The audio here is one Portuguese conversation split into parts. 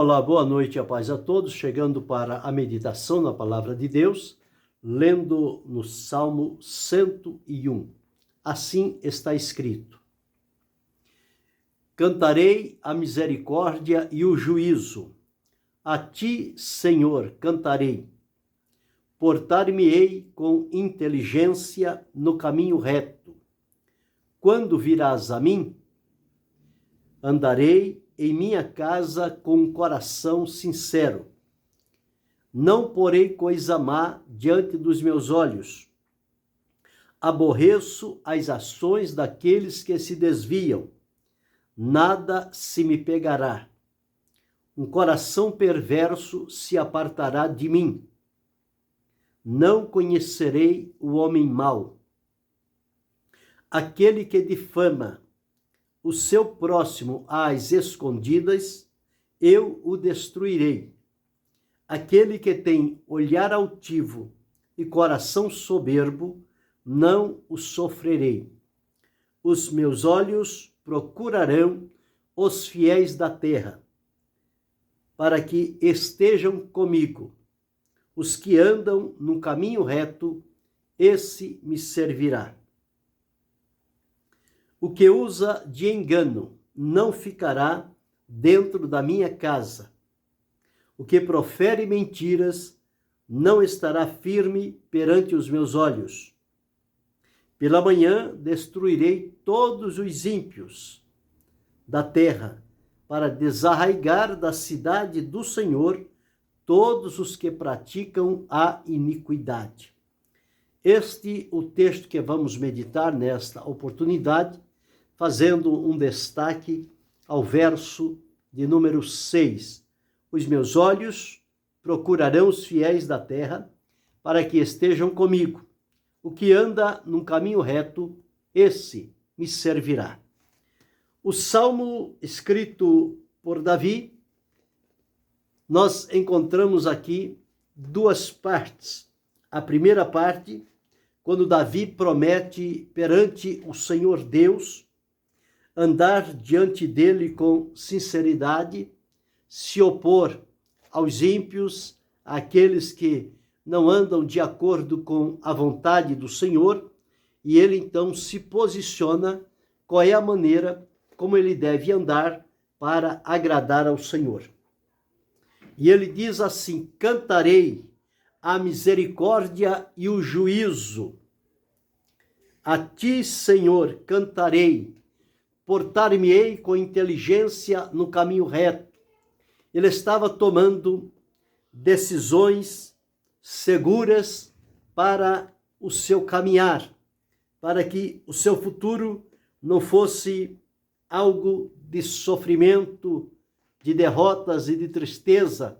Olá, boa noite e a paz a todos, chegando para a meditação na Palavra de Deus, lendo no Salmo 101. Assim está escrito: Cantarei a misericórdia e o juízo. A ti, Senhor, cantarei. Portar-me-ei com inteligência no caminho reto. Quando virás a mim, andarei em minha casa com um coração sincero. Não porei coisa má diante dos meus olhos. Aborreço as ações daqueles que se desviam. Nada se me pegará. Um coração perverso se apartará de mim. Não conhecerei o homem mau. Aquele que difama o seu próximo às escondidas, eu o destruirei. Aquele que tem olhar altivo e coração soberbo, não o sofrerei. Os meus olhos procurarão os fiéis da terra, para que estejam comigo. Os que andam no caminho reto, esse me servirá. O que usa de engano não ficará dentro da minha casa. O que profere mentiras não estará firme perante os meus olhos. Pela manhã destruirei todos os ímpios da terra, para desarraigar da cidade do Senhor todos os que praticam a iniquidade. Este é o texto que vamos meditar nesta oportunidade, fazendo um destaque ao verso de número 6. Os meus olhos procurarão os fiéis da terra, para que estejam comigo. O que anda num caminho reto, esse me servirá. O salmo escrito por Davi, nós encontramos aqui duas partes. A primeira parte, quando Davi promete perante o Senhor Deus andar diante dele com sinceridade, se opor aos ímpios, àqueles que não andam de acordo com a vontade do Senhor, e ele então se posiciona qual é a maneira como ele deve andar para agradar ao Senhor. E ele diz assim: cantarei a misericórdia e o juízo. A ti, Senhor, cantarei. Portar-me-ei com inteligência no caminho reto. Ele estava tomando decisões seguras para o seu caminhar, para que o seu futuro não fosse algo de sofrimento, de derrotas e de tristeza,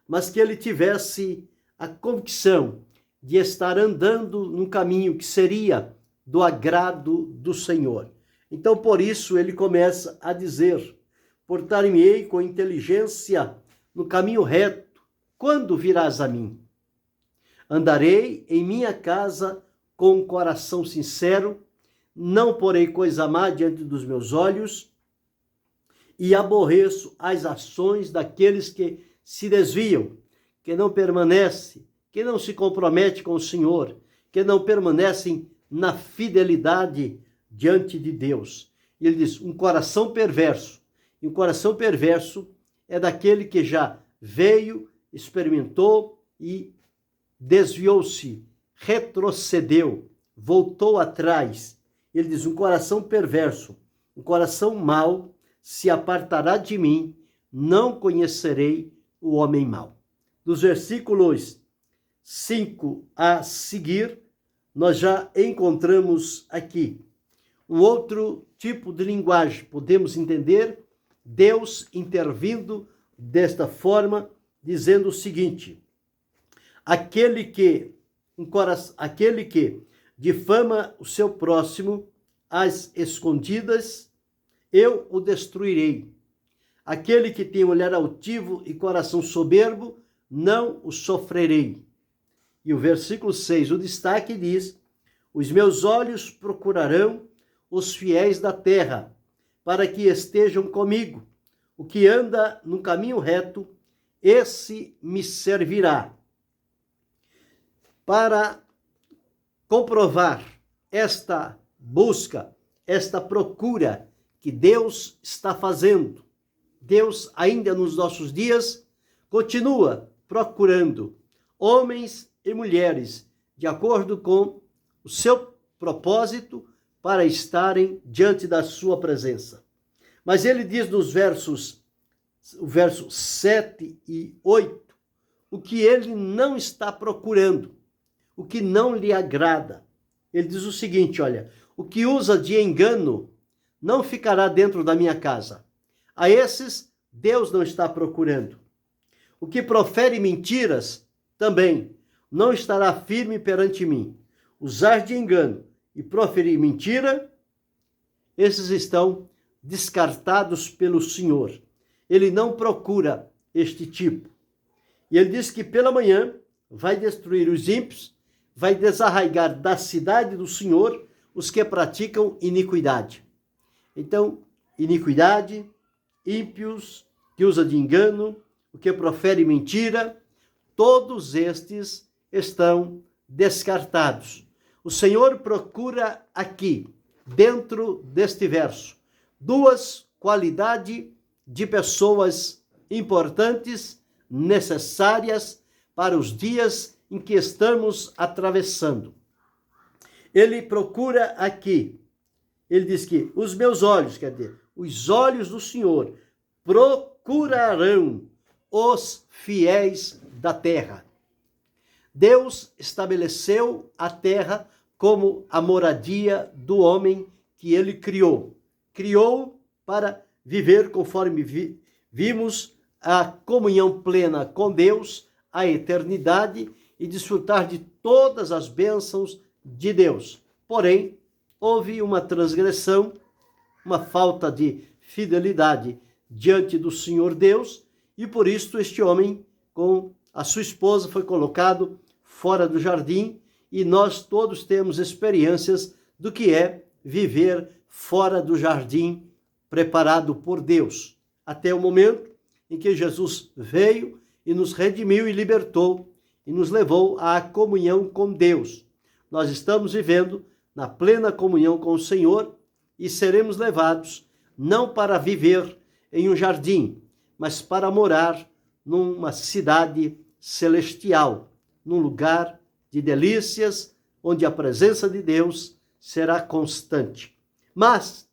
mas que ele tivesse a convicção de estar andando num caminho que seria do agrado do Senhor. Então, por isso, ele começa a dizer: portar-me-ei com inteligência no caminho reto, quando virás a mim? Andarei em minha casa com um coração sincero, não porei coisa má diante dos meus olhos, e aborreço as ações daqueles que se desviam, que não permanecem, que não se comprometem com o Senhor, que não permanecem na fidelidade diante de Deus. E ele diz: um coração perverso. E um coração perverso é daquele que já veio, experimentou e desviou-se, retrocedeu, voltou atrás. Ele diz: um coração perverso, um coração mau se apartará de mim, não conhecerei o homem mau. Dos versículos 5 a seguir, nós já encontramos aqui um outro tipo de linguagem. Podemos entender Deus intervindo desta forma, dizendo o seguinte: aquele que difama o seu próximo às escondidas, eu o destruirei. Aquele que tem olhar altivo e coração soberbo, não o sofrerei. E o versículo 6, o destaque diz: os meus olhos procurarão os fiéis da terra, para que estejam comigo. o que anda no caminho reto, esse me servirá. Para comprovar esta busca, esta procura que Deus está fazendo, Deus ainda nos nossos dias continua procurando homens e mulheres de acordo com o seu propósito para estarem diante da sua presença. Mas ele diz nos versos 7 e 8, o que ele não está procurando, o que não lhe agrada. Ele diz o seguinte, olha, o que usa de engano não ficará dentro da minha casa. A esses Deus não está procurando. O que profere mentiras também não estará firme perante mim. Usar de engano e proferir mentira, esses estão descartados pelo Senhor. Ele não procura este tipo. E ele diz que pela manhã vai destruir os ímpios, vai desarraigar da cidade do Senhor os que praticam iniquidade. Então, iniquidade, ímpios, que usa de engano, o que profere mentira, todos estes estão descartados. O Senhor procura aqui, dentro deste verso, duas qualidades de pessoas importantes, necessárias para os dias em que estamos atravessando. Ele procura aqui, ele diz que os meus olhos, quer dizer, os olhos do Senhor procurarão os fiéis da terra. Deus estabeleceu a terra como a moradia do homem que ele criou. Criou para viver, conforme vimos, a comunhão plena com Deus, a eternidade e desfrutar de todas as bênçãos de Deus. Porém, houve uma transgressão, uma falta de fidelidade diante do Senhor Deus, e por isso este homem, com a sua esposa, foi colocado fora do jardim, e nós todos temos experiências do que é viver fora do jardim preparado por Deus, até o momento em que Jesus veio e nos redimiu e libertou e nos levou à comunhão com Deus. Nós estamos vivendo na plena comunhão com o Senhor e seremos levados não para viver em um jardim, mas para morar numa cidade celestial, num lugar de delícias, onde a presença de Deus será constante. Mas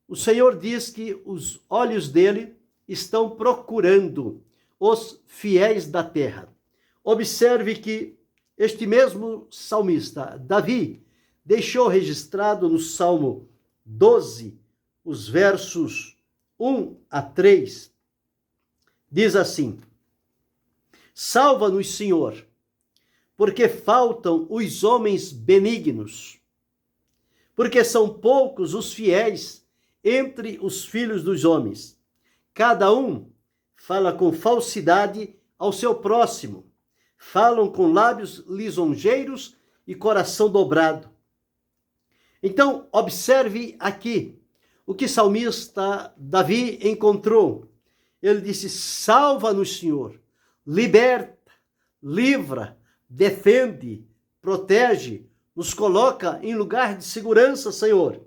o Senhor diz que os olhos dele estão procurando os fiéis da terra. Observe que este mesmo salmista, Davi, deixou registrado no Salmo 12, os versos 1 a 3, diz assim: salva-nos, Senhor, porque faltam os homens benignos, porque são poucos os fiéis entre os filhos dos homens. Cada um fala com falsidade ao seu próximo, falam com lábios lisonjeiros e coração dobrado. Então, observe aqui o que salmista Davi encontrou. Ele disse: salva-nos, Senhor, liberta, livra, defende, protege, nos coloca em lugar de segurança, Senhor,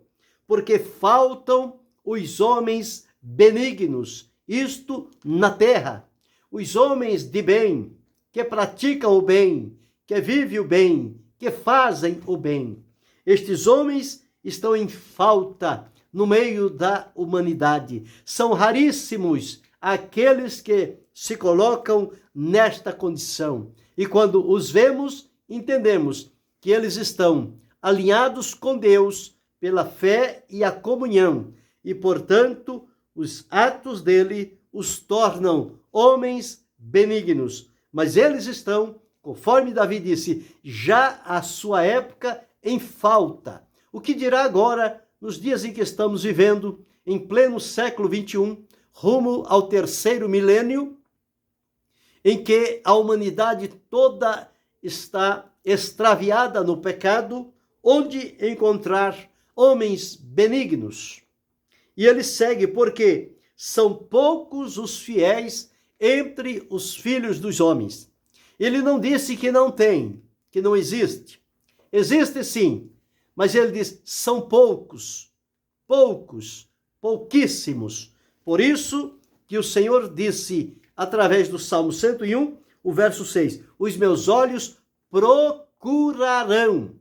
porque faltam os homens benignos, isto na terra, os homens de bem, que praticam o bem, que vivem o bem, que fazem o bem. Estes homens estão em falta no meio da humanidade. São raríssimos aqueles que se colocam nesta condição. E quando os vemos, entendemos que eles estão alinhados com Deus pela fé e a comunhão. E, portanto, os atos dele os tornam homens benignos. Mas eles estão, conforme Davi disse, já à sua época em falta. O que dirá agora, nos dias em que estamos vivendo, em pleno século XXI, rumo ao terceiro milênio, em que a humanidade toda está extraviada no pecado, onde encontrar homens benignos? E ele segue, porque são poucos os fiéis entre os filhos dos homens. Ele não disse que não tem, que não existe. Existe sim, mas ele diz, são poucos, pouquíssimos. Por isso que o Senhor disse, através do Salmo 101, o verso 6, os meus olhos procurarão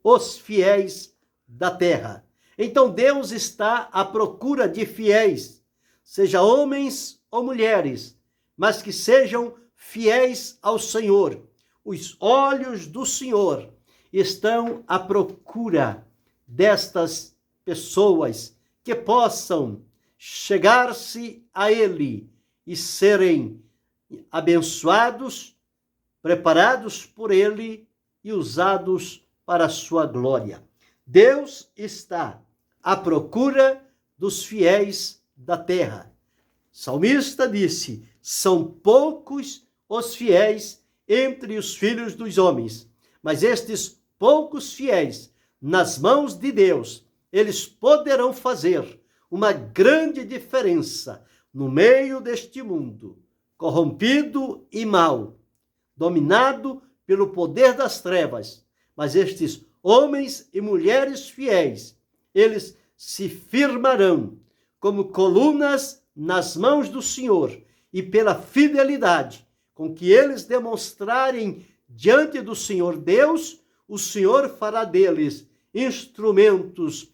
os fiéis da terra. Então Deus está à procura de fiéis, seja homens ou mulheres, mas que sejam fiéis ao Senhor. Os olhos do Senhor estão à procura destas pessoas que possam chegar-se a Ele e serem abençoados, preparados por Ele e usados para a sua glória. Deus está à procura dos fiéis da terra. O salmista disse, são poucos os fiéis entre os filhos dos homens, mas estes poucos fiéis, nas mãos de Deus, eles poderão fazer uma grande diferença no meio deste mundo, corrompido e mau, dominado pelo poder das trevas. Mas estes homens e mulheres fiéis, eles se firmarão como colunas nas mãos do Senhor e pela fidelidade com que eles demonstrarem diante do Senhor Deus, o Senhor fará deles instrumentos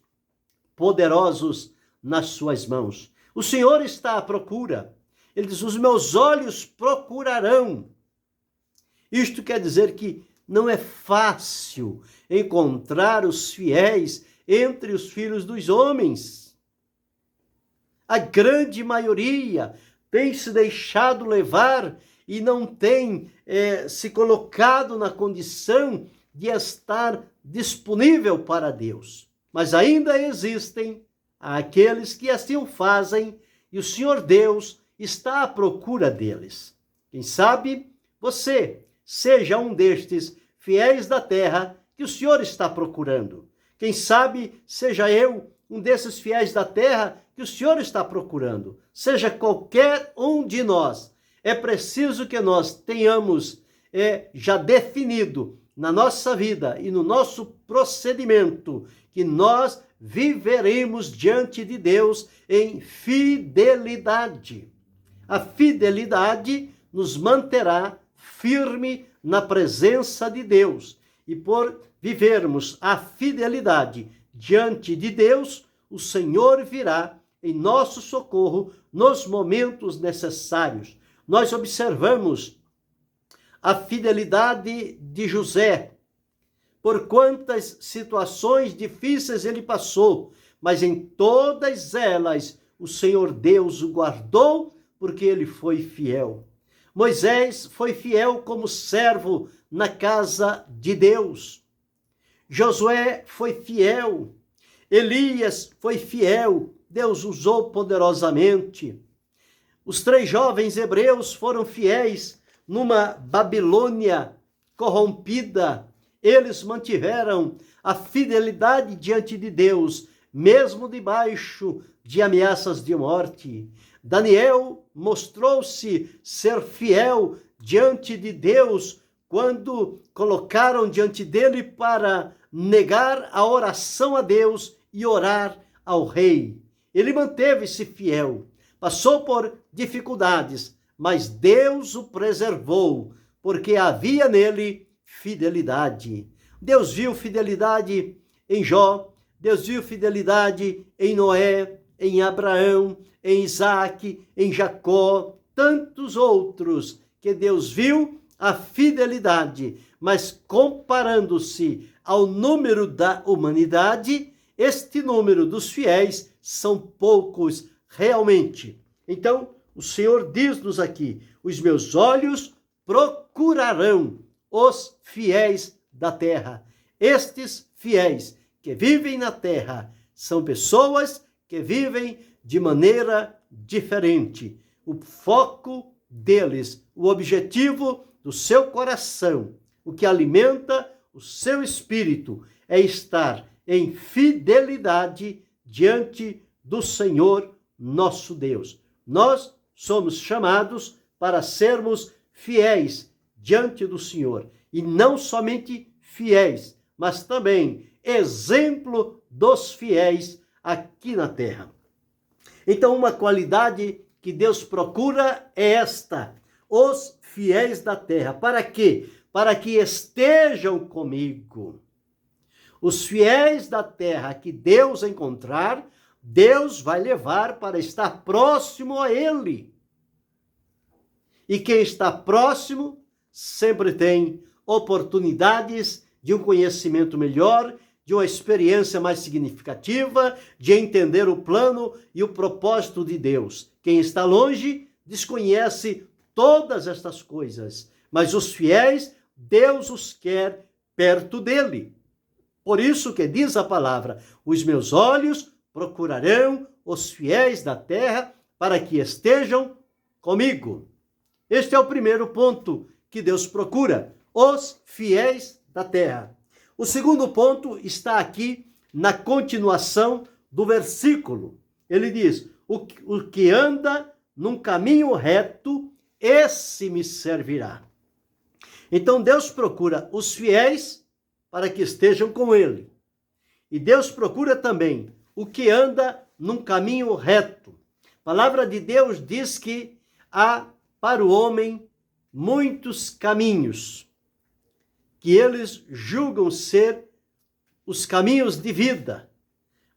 poderosos nas suas mãos. O Senhor está à procura. Ele diz, os meus olhos procurarão. Isto quer dizer que não é fácil encontrar os fiéis entre os filhos dos homens. A grande maioria tem se deixado levar e não tem se colocado na condição de estar disponível para Deus. Mas ainda existem aqueles que assim o fazem e o Senhor Deus está à procura deles. Quem sabe você seja um destes fiéis da terra que o Senhor está procurando. Quem sabe seja eu um desses fiéis da terra que o Senhor está procurando. Seja qualquer um de nós. É preciso que nós tenhamos já definido na nossa vida e no nosso procedimento que nós viveremos diante de Deus em fidelidade. A fidelidade nos manterá firme na presença de Deus. E por vivermos a fidelidade diante de Deus, o Senhor virá em nosso socorro nos momentos necessários. Nós observamos a fidelidade de José, por quantas situações difíceis ele passou, mas em todas elas o Senhor Deus o guardou, porque ele foi fiel. Moisés foi fiel como servo na casa de Deus. Josué foi fiel. Elias foi fiel. Deus usou poderosamente. Os 3 jovens hebreus foram fiéis numa Babilônia corrompida. Eles mantiveram a fidelidade diante de Deus, mesmo debaixo de ameaças de morte. Daniel mostrou-se ser fiel diante de Deus quando colocaram diante dele para negar a oração a Deus e orar ao rei. Ele manteve-se fiel, passou por dificuldades, mas Deus o preservou, porque havia nele fidelidade. Deus viu fidelidade em Jó, Deus viu fidelidade em Noé, em Abraão, em Isaque, em Jacó, tantos outros que Deus viu a fidelidade, mas comparando-se ao número da humanidade, este número dos fiéis são poucos realmente. Então, o Senhor diz-nos aqui, os meus olhos procurarão os fiéis da terra. Estes fiéis que vivem na terra são pessoas que vivem de maneira diferente. O foco deles, o objetivo do seu coração, o que alimenta o seu espírito é estar em fidelidade diante do Senhor nosso Deus. Nós somos chamados para sermos fiéis diante do Senhor. E não somente fiéis, mas também exemplo dos fiéis aqui na terra. Então, uma qualidade que Deus procura é esta: os fiéis da terra. Para quê? Para que estejam comigo. Os fiéis da terra que Deus encontrar, Deus vai levar para estar próximo a Ele. E quem está próximo sempre tem oportunidades de um conhecimento melhor, de uma experiência mais significativa, de entender o plano e o propósito de Deus. Quem está longe desconhece todas estas coisas, mas os fiéis, Deus os quer perto dele. Por isso que diz a palavra: os meus olhos procurarão os fiéis da terra para que estejam comigo. Este é o primeiro ponto que Deus procura, os fiéis da terra. O segundo ponto está aqui na continuação do versículo. Ele diz: o que anda num caminho reto, esse me servirá. Então Deus procura os fiéis para que estejam com ele. E Deus procura também o que anda num caminho reto. A palavra de Deus diz que há para o homem muitos caminhos, que eles julgam ser os caminhos de vida.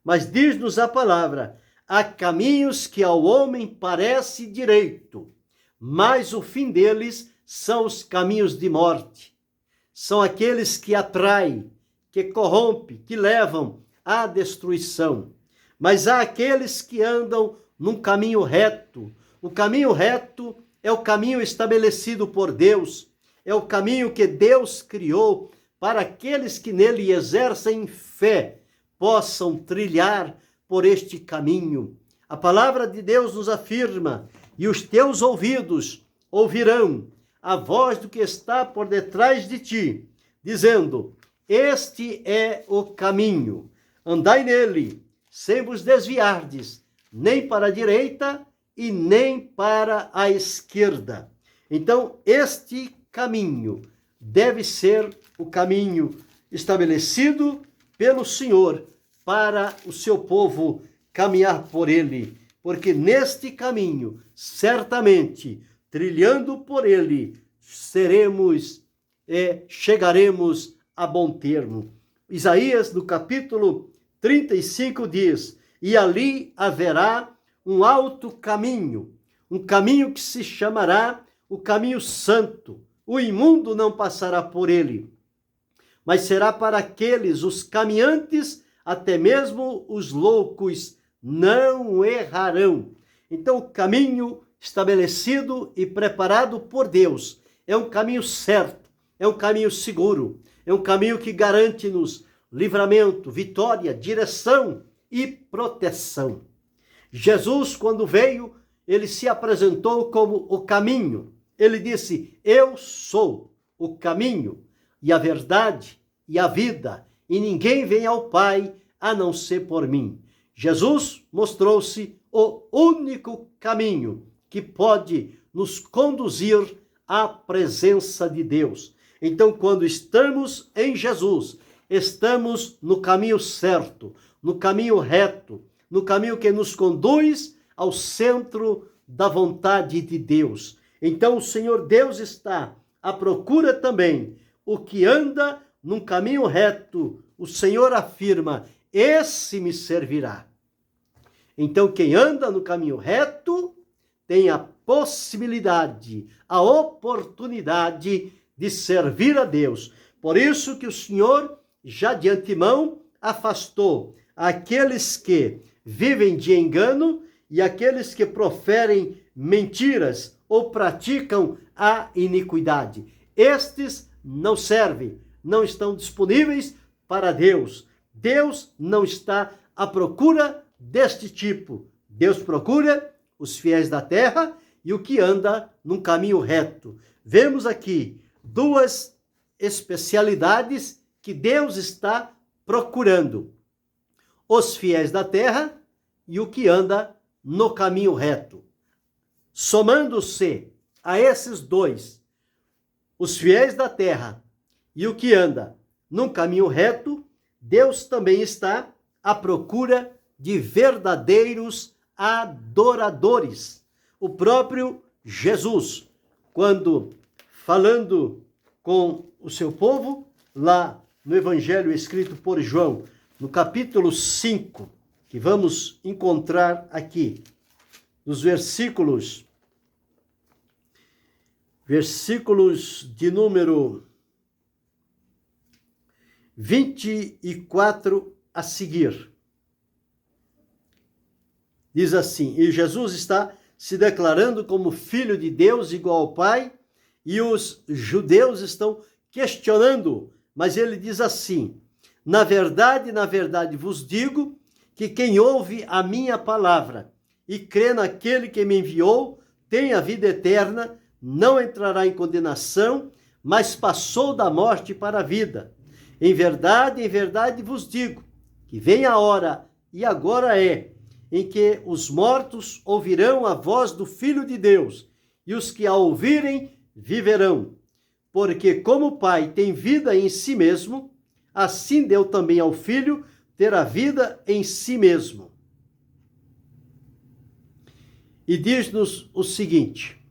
Mas diz-nos a palavra: há caminhos que ao homem parece direito, mas o fim deles são os caminhos de morte. São aqueles que atraem, que corrompem, que levam à destruição. Mas há aqueles que andam num caminho reto. O caminho reto é o caminho estabelecido por Deus, é o caminho que Deus criou para aqueles que nele exercem fé, possam trilhar por este caminho. A palavra de Deus nos afirma: e os teus ouvidos ouvirão a voz do que está por detrás de ti, dizendo: este é o caminho, andai nele, sem vos desviardes, nem para a direita e nem para a esquerda. Então, este caminho deve ser o caminho estabelecido pelo Senhor para o seu povo caminhar por ele, porque neste caminho, certamente, trilhando por ele, chegaremos a bom termo. Isaías, no capítulo 35, diz: e ali haverá um alto caminho, um caminho que se chamará o caminho santo. O imundo não passará por ele, mas será para aqueles, os caminhantes, até mesmo os loucos não errarão. Então, o caminho estabelecido e preparado por Deus é um caminho certo, é um caminho seguro, é um caminho que garante-nos livramento, vitória, direção e proteção. Jesus, quando veio, ele se apresentou como o caminho. Ele disse: eu sou o caminho e a verdade e a vida, e ninguém vem ao Pai a não ser por mim. Jesus mostrou-se o único caminho que pode nos conduzir à presença de Deus. Então, quando estamos em Jesus, estamos no caminho certo, no caminho reto, no caminho que nos conduz ao centro da vontade de Deus. Então, o Senhor Deus está à procura também o que anda num caminho reto. O Senhor afirma: esse me servirá. Então, quem anda no caminho reto tem a possibilidade, a oportunidade de servir a Deus. Por isso que o Senhor, já de antemão, afastou aqueles que vivem de engano e aqueles que proferem mentiras ou praticam a iniquidade. Estes não servem, não estão disponíveis para Deus. Deus não está à procura deste tipo. Deus procura os fiéis da terra e o que anda num caminho reto. Vemos aqui duas especialidades que Deus está procurando: os fiéis da terra e o que anda no caminho reto. Somando-se a esses dois, os fiéis da terra e o que anda num caminho reto, Deus também está à procura de verdadeiros adoradores. O próprio Jesus, quando falando com o seu povo, lá no Evangelho escrito por João, no capítulo 5, que vamos encontrar aqui, nos versículos de número 24 a seguir. Diz assim, e Jesus está se declarando como filho de Deus igual ao Pai, e os judeus estão questionando, mas ele diz assim, na verdade vos digo, que quem ouve a minha palavra e crê naquele que me enviou, tem a vida eterna, não entrará em condenação, mas passou da morte para a vida. Em verdade vos digo, que vem a hora, e agora é, em que os mortos ouvirão a voz do Filho de Deus, e os que a ouvirem viverão. Porque como o Pai tem vida em si mesmo, assim deu também ao Filho ter a vida em si mesmo. E diz-nos o seguinte,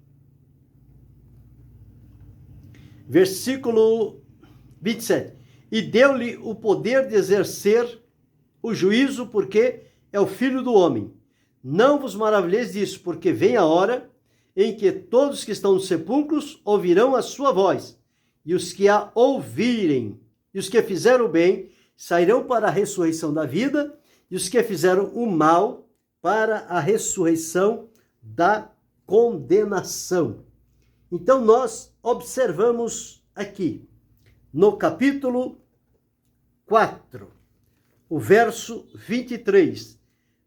versículo 27, e deu-lhe o poder de exercer o juízo, porque é o Filho do Homem. Não vos maravilheis disso, porque vem a hora em que todos que estão nos sepulcros ouvirão a sua voz, e os que a ouvirem, e os que fizeram o bem, sairão para a ressurreição da vida, e os que fizeram o mal para a ressurreição da condenação. Então nós observamos aqui, no capítulo 4, o verso 23,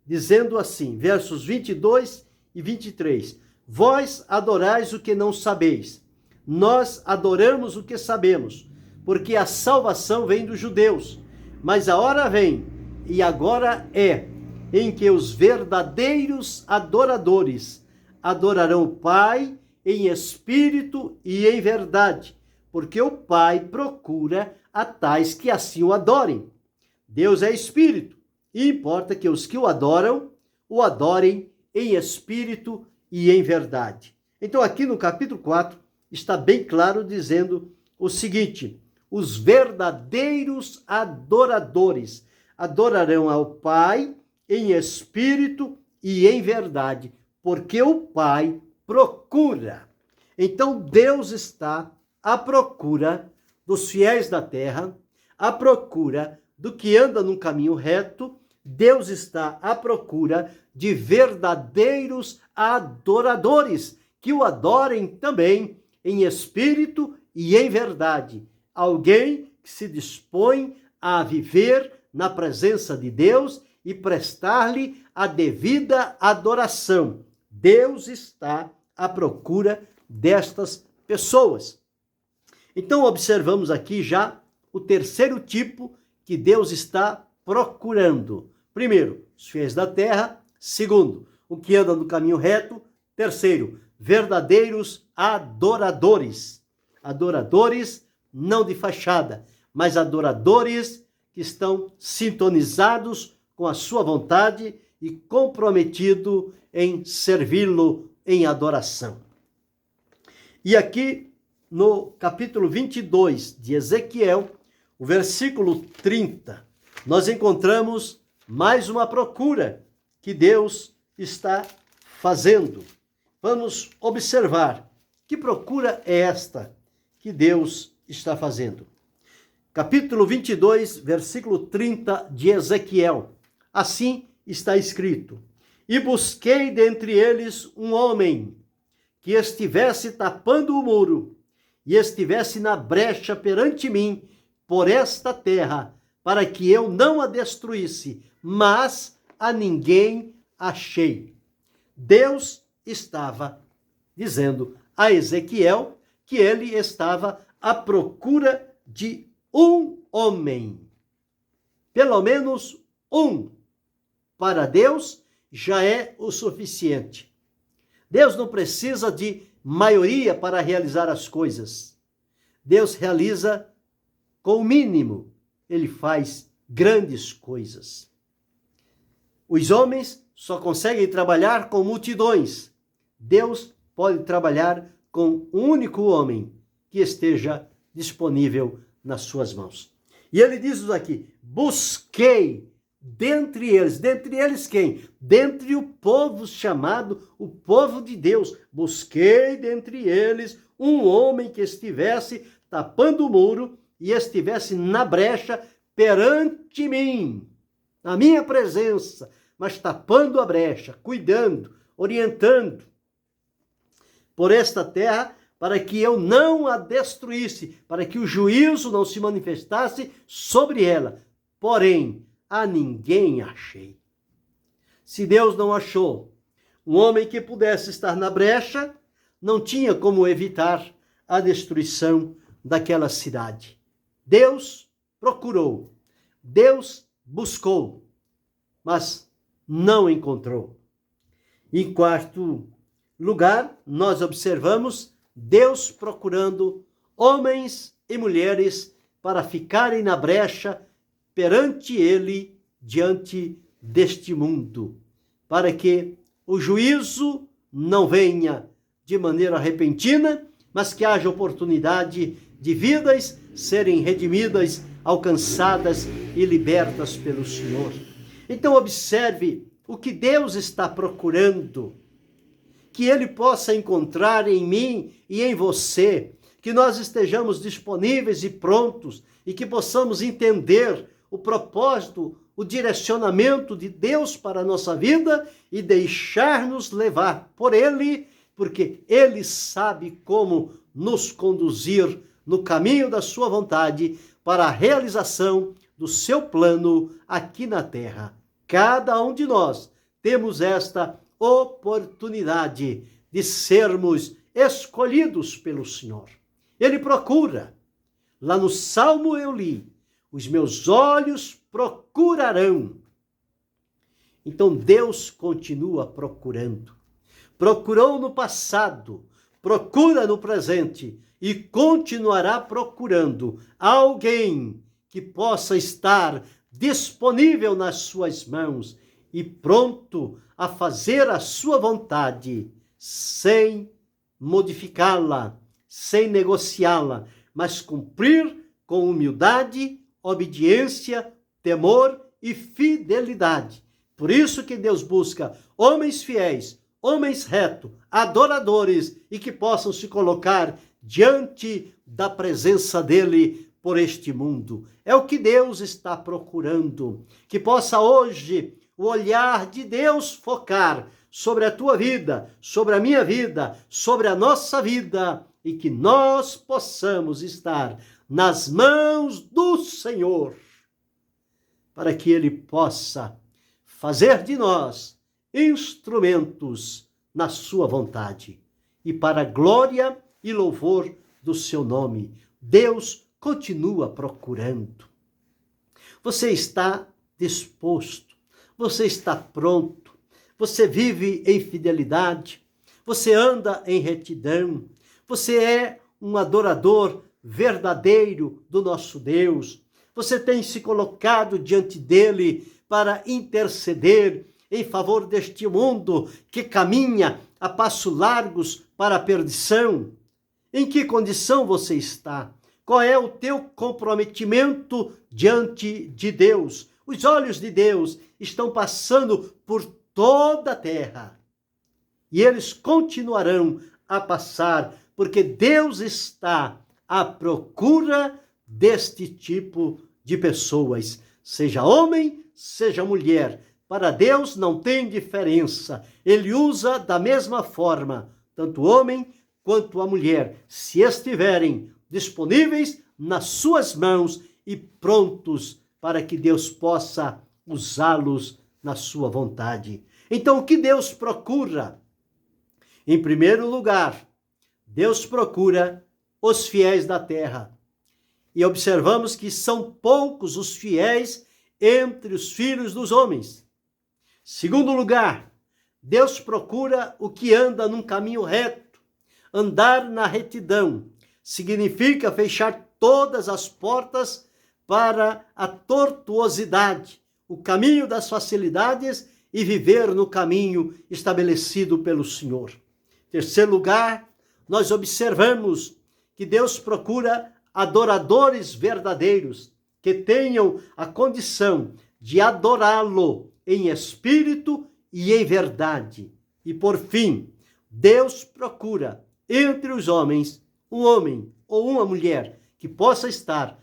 dizendo assim, versos 22 e 23, vós adorais o que não sabeis, nós adoramos o que sabemos, porque a salvação vem dos judeus, mas a hora vem, e agora é, em que os verdadeiros adoradores adorarão o Pai em espírito e em verdade, porque o Pai procura a tais que assim o adorem. Deus é espírito, e importa que os que o adorem em espírito e em verdade. Então aqui no capítulo 4 está bem claro dizendo o seguinte, os verdadeiros adoradores adorarão ao Pai em espírito e em verdade, porque o Pai procura. Então Deus está à procura dos fiéis da terra, à procura do que anda num caminho reto. Deus está à procura de verdadeiros adoradores, que o adorem também em espírito e em verdade. Alguém que se dispõe a viver na presença de Deus e prestar-lhe a devida adoração. Deus está à procura destas pessoas. Então observamos aqui já o terceiro tipo que Deus está procurando. Primeiro, os fiéis da terra. Segundo, o que anda no caminho reto. Terceiro, verdadeiros adoradores. Adoradores não de fachada, mas adoradores que estão sintonizados com a sua vontade e comprometido em servi-lo em adoração. E aqui no capítulo 22 de Ezequiel, o versículo 30, nós encontramos mais uma procura que Deus está fazendo. Vamos observar que procura é esta que Deus está fazendo. Capítulo 22, versículo 30 de Ezequiel. Assim está escrito: E busquei dentre eles um homem que estivesse tapando o muro e estivesse na brecha perante mim por esta terra, para que eu não a destruísse, mas a ninguém achei. Deus estava dizendo a Ezequiel que ele estava à procura de um homem, pelo menos um, para Deus já é o suficiente. Deus não precisa de maioria para realizar as coisas. Deus realiza com o mínimo. Ele faz grandes coisas. Os homens só conseguem trabalhar com multidões. Deus pode trabalhar com um único homem que esteja disponível nas suas mãos. E ele diz aqui: busquei dentre eles quem? Dentre o povo chamado o povo de Deus. Busquei dentre eles um homem que estivesse tapando o muro e estivesse na brecha perante mim, na minha presença, mas tapando a brecha, cuidando, orientando por esta terra, para que eu não a destruísse, para que o juízo não se manifestasse sobre ela. Porém, a ninguém achei. Se Deus não achou um homem que pudesse estar na brecha, não tinha como evitar a destruição daquela cidade. Deus procurou, Deus buscou, mas não encontrou. Em quarto lugar, nós observamos Deus procurando homens e mulheres para ficarem na brecha perante ele, diante deste mundo, para que o juízo não venha de maneira repentina, mas que haja oportunidade de vidas serem redimidas, alcançadas e libertas pelo Senhor. Então observe o que Deus está procurando, que Ele possa encontrar em mim e em você, que nós estejamos disponíveis e prontos e que possamos entender o propósito, o direcionamento de Deus para a nossa vida e deixar-nos levar por Ele, porque Ele sabe como nos conduzir no caminho da sua vontade para a realização do seu plano aqui na terra. Cada um de nós temos esta oportunidade de sermos escolhidos pelo Senhor. Ele procura. Lá no Salmo eu li: os meus olhos procurarão. Então Deus continua procurando. Procurou no passado, procura no presente e continuará procurando alguém que possa estar disponível nas suas mãos e pronto a fazer a sua vontade, sem modificá-la, sem negociá-la, mas cumprir com humildade, obediência, temor e fidelidade. Por isso que Deus busca homens fiéis, homens retos, adoradores e que possam se colocar diante da presença dele por este mundo. É o que Deus está procurando, que possa hoje o olhar de Deus focar sobre a tua vida, sobre a minha vida, sobre a nossa vida, e que nós possamos estar nas mãos do Senhor, para que Ele possa fazer de nós instrumentos na sua vontade, e para a glória e louvor do seu nome. Deus continua procurando. Você está disposto, você está pronto, você vive em fidelidade, você anda em retidão, você é um adorador verdadeiro do nosso Deus, você tem se colocado diante dele para interceder em favor deste mundo que caminha a passos largos para a perdição. Em que condição você está? Qual é o teu comprometimento diante de Deus? Os olhos de Deus estão passando por toda a terra e eles continuarão a passar, porque Deus está à procura deste tipo de pessoas, seja homem, seja mulher. Para Deus não tem diferença. Ele usa da mesma forma, tanto o homem quanto a mulher, se estiverem disponíveis nas suas mãos e prontos para que Deus possa usá-los na sua vontade. Então, o que Deus procura? Em primeiro lugar, Deus procura os fiéis da terra. E observamos que são poucos os fiéis entre os filhos dos homens. Segundo lugar, Deus procura o que anda num caminho reto. Andar na retidão significa fechar todas as portas para a tortuosidade, o caminho das facilidades, e viver no caminho estabelecido pelo Senhor. Terceiro lugar, nós observamos que Deus procura adoradores verdadeiros, que tenham a condição de adorá-lo em espírito e em verdade. E por fim, Deus procura entre os homens um homem ou uma mulher que possa estar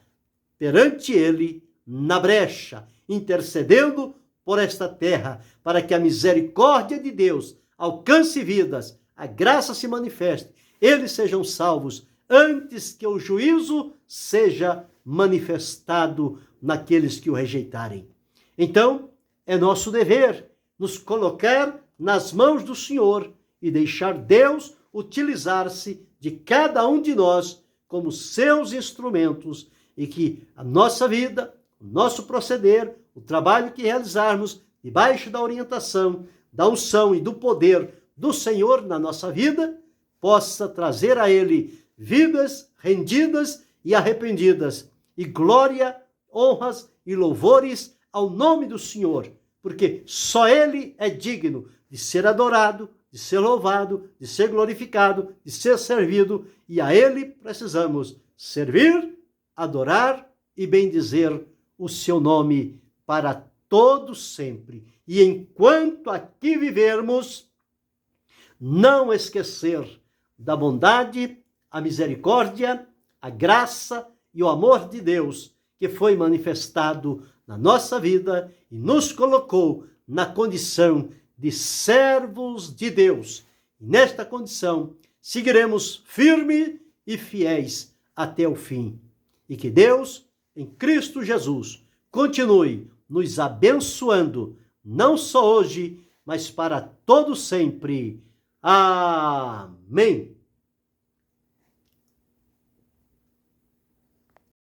perante ele na brecha, intercedendo por esta terra, para que a misericórdia de Deus alcance vidas, a graça se manifeste, eles sejam salvos antes que o juízo seja manifestado naqueles que o rejeitarem. Então, é nosso dever nos colocar nas mãos do Senhor e deixar Deus utilizar-se de cada um de nós como seus instrumentos, e que a nossa vida, o nosso proceder, o trabalho que realizarmos debaixo da orientação, da unção e do poder do Senhor na nossa vida, possa trazer a Ele vidas rendidas e arrependidas, e glória, honras e louvores ao nome do Senhor, porque só Ele é digno de ser adorado, de ser louvado, de ser glorificado, de ser servido, e a Ele precisamos servir, adorar e bendizer o seu nome para todo sempre. E enquanto aqui vivermos, não esquecer da bondade, a misericórdia, a graça e o amor de Deus que foi manifestado na nossa vida e nos colocou na condição de servos de Deus. E nesta condição, seguiremos firmes e fiéis até o fim. E que Deus, em Cristo Jesus, continue nos abençoando, não só hoje, mas para todo sempre. Amém.